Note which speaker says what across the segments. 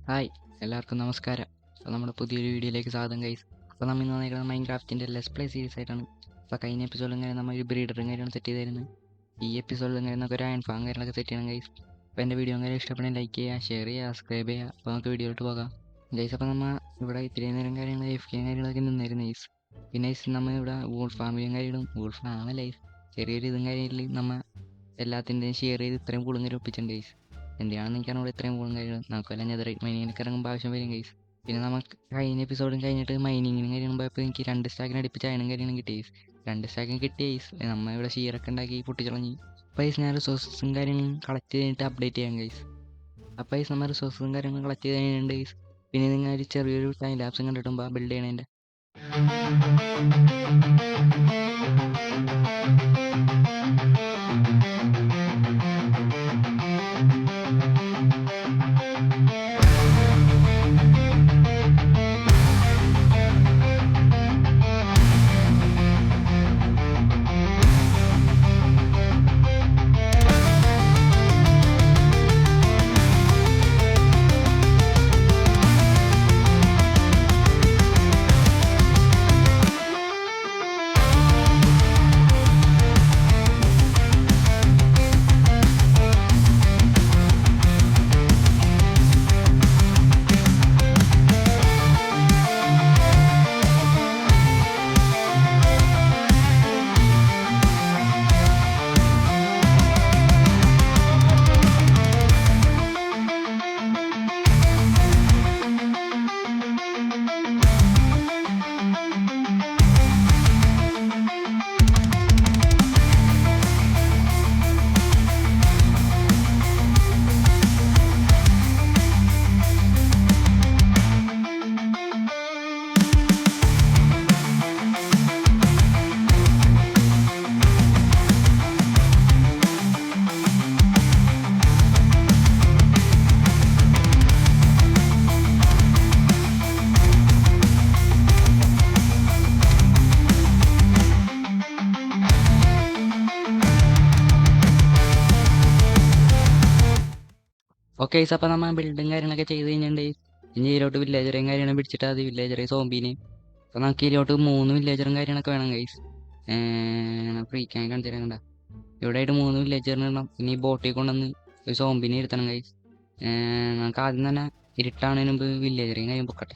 Speaker 1: Hi, എല്ലാവർക്കും നമസ്കാരം. അപ്പോൾ നമ്മുടെ പുതിയൊരു വീഡിയോയിലേക്ക് സ്വാഗതം ഗൈസ്. അപ്പോൾ നമ്മൾ ഇന്ന് വന്നിരിക്കുന്നത് മൈൻക്രാഫ്റ്റിൻ്റെ ലെറ്റ്സ് പ്ലേ സീരീസ് ആയിട്ടാണ്. അപ്പോൾ കഴിഞ്ഞ എപ്പിസോഡിൽ ഇങ്ങനെ നമ്മൾ ഒരു ബ്രീഡറും കാര്യങ്ങളും സെറ്റ് ചെയ്തായിരുന്നു. ഈ എപ്പിസോഡിൽ ഇങ്ങനെ നമുക്ക് ഒരു അയൺ ഫാം കാര്യങ്ങളൊക്കെ സെറ്റ് ചെയ്യണം ഗൈസ്. അപ്പോൾ എൻ്റെ വീഡിയോ കാര്യം ഇഷ്ടപ്പെടുന്ന ലൈക്ക് ചെയ്യുക, ഷെയർ ചെയ്യുക, സബ്സ്ക്രൈബ് ചെയ്യുക. അപ്പോൾ നമുക്ക് വീഡിയോയിലോട്ട് പോകാം ഗൈസ്. അപ്പോൾ നമ്മൾ ഇവിടെ ഇത്രയും നേരം കാര്യങ്ങൾ കാര്യങ്ങളൊക്കെ നിന്നായിരുന്നു ഗൈസ്. പിന്നെ നമ്മൾ ഇവിടെ വൂൾ ഫാമിലും കാര്യങ്ങളും വൂൾ ഫാമല്ല ഗൈസ്, ചെറിയൊരു ഇതും കാര്യമില്ല നമ്മൾ എല്ലാത്തിൻ്റെയും ഷെയർ ചെയ്ത് ഇത്രയും പൂളും കാര്യം ഒപ്പിച്ചിട്ടുണ്ട് ഗൈസ്. എന്തിനാണെന്ന് എനിക്കറിഞ്ഞൂടെ ഇത്രയും പൂളും കാര്യങ്ങളും. നമുക്ക് വല്ല നെതറൈറ്റ് മൈനിങ്ങിനൊക്കെ ഇറങ്ങുമ്പോൾ ആവശ്യം വരും ഗൈസ്. പിന്നെ നമുക്ക് കഴിഞ്ഞ എപ്പിസോഡും കഴിഞ്ഞിട്ട് മൈനിങ്ങിനും കാര്യങ്ങളും പോയപ്പോൾ എനിക്ക് 2 സ്റ്റാക്കിന് അടുപ്പിച്ച് അയണും കാര്യങ്ങളും കിട്ടി ഗൈസ്. 2 സ്റ്റാക്കിന് കിട്ടിയ ഗൈസ് നമ്മൾ ഇവിടെ ഷീറൊക്കെ ഉണ്ടാക്കി പൊട്ടിച്ചുളഞ്ഞി. അപ്പോൾ ഗൈസ് ഞാൻ റിസോഴ്സസും കാര്യങ്ങളും കളക്ട് ചെയ്തിട്ട് അപ്ഡേറ്റ് ചെയ്യാം ഗൈസ്. അപ്പോൾ ഗൈസ് നമ്മൾ റിസോഴ്സസും കാര്യങ്ങളും കളക്ട് ചെയ്ത് കഴിഞ്ഞിട്ടുണ്ട് ഗൈസ്. പിന്നെ നിങ്ങൾ ഒരു ചെറിയൊരു ടൈം ലാപ്സും കണ്ടിട്ടുമ്പോൾ ബിൽഡ് ചെയ്യണതിൻ്റെ ഓക്കെ ഗൈസ്. അപ്പോൾ നമ്മൾ ബിൽഡും കാര്യങ്ങളൊക്കെ ചെയ്ത് കഴിഞ്ഞിട്ടുണ്ട്. ഇനി ഇതിലോട്ട് വില്ലേജറേയും കാര്യങ്ങളും പിടിച്ചിട്ട് അത് വില്ലേജറെ സോംബീനെ. അപ്പോൾ നമുക്ക് ഇതിലോട്ട് 3 വില്ലേജറും കാര്യങ്ങളൊക്കെ വേണം ഗൈസ്. ഫ്രീക്കാൻ കാണിച്ചു തരാം. കണ്ട ഇവിടെ ആയിട്ട് 3 വില്ലേജറിന് ഇടണം. പിന്നെ ഈ ബോട്ടിൽ കൊണ്ടുവന്ന് ഒരു സോംബിനെ ഇരുത്തണം ഗൈസ്. നമുക്ക് ആദ്യം തന്നെ ഇരുട്ടാണതിന് മുമ്പ് വില്ലേജറേയും കാര്യം പൊക്കട്ടെ.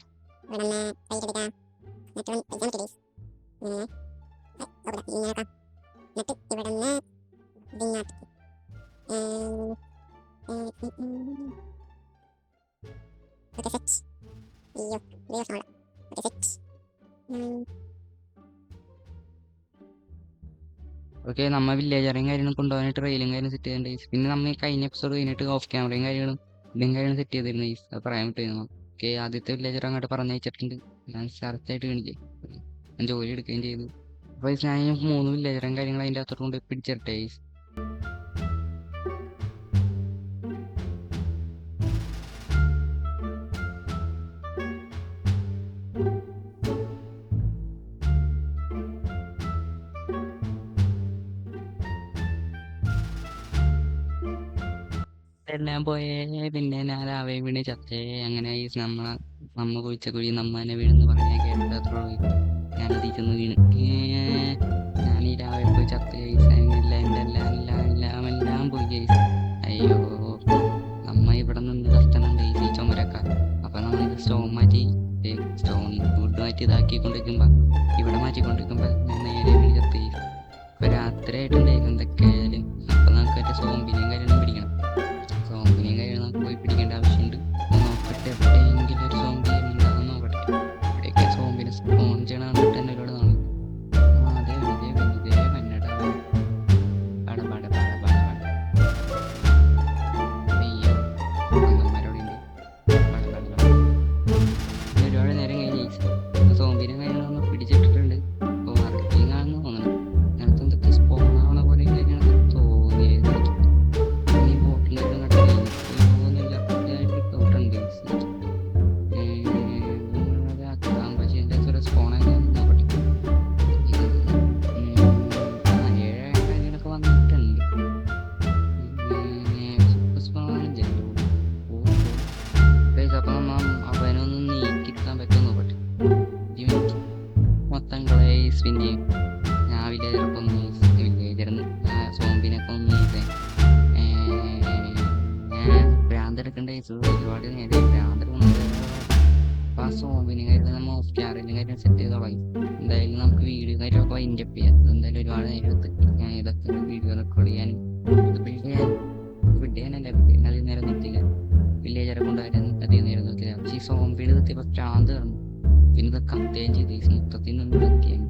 Speaker 1: ഓക്കെ, നമ്മൾ വില്ലേജറേയും കാര്യങ്ങളും കൊണ്ടുപോകാനായിട്ട് റെയിലും കാര്യം സെറ്റ് ചെയ്തിട്ടുണ്ട്. പിന്നെ നമ്മൾ കഴിഞ്ഞ എപ്പിസോഡ് കഴിഞ്ഞിട്ട് ഓഫ് ക്യാമറയും കാര്യങ്ങളും ഇതും കാര്യം സെറ്റ് ചെയ്തിരുന്നു ഗൈസ്. അത് പറയാൻ പറ്റുമായിരുന്നു. ഓക്കെ, ആദ്യത്തെ വില്ലേജർ അങ്ങോട്ട് പറഞ്ഞയച്ചിട്ടുണ്ട്. ഞാൻ കറക്റ്റായിട്ട് കാണിച്ചേ, ഞാൻ ജോലി എടുക്കുകയും ചെയ്തു. അപ്പോൾ ഞാൻ 3 വില്ലേജറും കാര്യങ്ങളും അതിൻ്റെ അകത്തോട്ട് കൊണ്ട് പിടിച്ചിട്ടെ ഗൈസ്. എല്ലാം പോയേ, പിന്നെ ഞാൻ രാവിലെ വീണ് ചത്തേ. അങ്ങനെ ഈ നമ്മ കുഴിച്ച കുഴി നമ്മനെ വീണെന്ന് പറഞ്ഞാൽ കേട്ടത്രേ. ഞാനത് ചെന്ന് വീണ് ഞാൻ ഈ രാവിലെ പോയി ചത്ത് കഴിച്ച എൻ്റെ എല്ലാം പോയി കഴിച്ചു. അയ്യോ, നമ്മ ഇവിടെ നിന്ന് കഷ്ടനുണ്ട് ഈ ചുമരക്ക. അപ്പം നമ്മൾ ഇത് സ്റ്റോൺ വുഡ് മാറ്റി ഇതാക്കിക്കൊണ്ടിരിക്കുമ്പോൾ ഇവിടെ മാറ്റിക്കൊണ്ടിരിക്കുമ്പോൾ ഞാൻ നേരെ വീണ് ചത്ത് കഴിച്ചു. അപ്പോൾ രാത്രി ആയിട്ടുണ്ടായിരുന്നു എന്തൊക്കെ ആയാലും. അപ്പം നമുക്ക് മറ്റേ സോംബിനെയും കാര്യങ്ങളും പിടിക്കണം. സോംബിനെയും കാര്യങ്ങൾ നമുക്ക് പോയി പിടിക്കേണ്ട ആവശ്യമുണ്ട്. നോക്കട്ടെ, എവിടെയെങ്കിലും ഒരു സോംബി ഉണ്ടാകുന്ന നോക്കട്ടെ. ഇവിടെയൊക്കെ സോംബിനെ സ്പോൺ ചെയ്യണ കണ്ടിട്ട് തന്നെ ഒരുപാട് നാളെ. അതെ മന്നട അയ്യോ, അമ്മമാരോടുണ്ട് ഒരുപാട് നേരം കഴിഞ്ഞ് സോംബിനെ കാര്യങ്ങളൊന്നും പിടിച്ചിട്ടിട്ടുണ്ട്. അപ്പോൾ വർക്കിംഗ് ആണെന്ന് തോന്നുന്നു. അതിനകത്ത് എന്തൊക്കെ സ്പോൺ ആവണ പോലെ കാര്യങ്ങളൊക്കെ ഒരുപാട് നേരെ ഭ്രാന്ത് അപ്പോൾ ആ സോമ്പിനും കാര്യം നമ്മൾ ഓഫ് ക്യാമറയിലും കാര്യം സെറ്റ് ചെയ്ത് തുടങ്ങി. എന്തായാലും നമുക്ക് വീഡിയോ കാര്യമൊക്കെ വൈൻഡ് അപ്പ് ചെയ്യാം. എന്തായാലും ഒരുപാട് നേരം എടുത്ത് ഞാൻ ഇതൊക്കെ വീഡിയോ റെക്കോർഡ് ചെയ്യാനും വിഡ്ഢിയാനല്ല അധികം നേരം നിർത്തില്ല. വില്ലേജറെ കൊണ്ടുവരാൻ അധികം നേരം നിർത്തില്ല. പക്ഷേ ഈ സോംബിയുടെ നിർത്തിയപ്പോൾ ഭ്രാന്ത് കണ്ടു. പിന്നെ ഇത് കത്തുകയും ചെയ്തു. മൊത്തത്തിൽ നിന്ന് നിർത്തിയാണ്.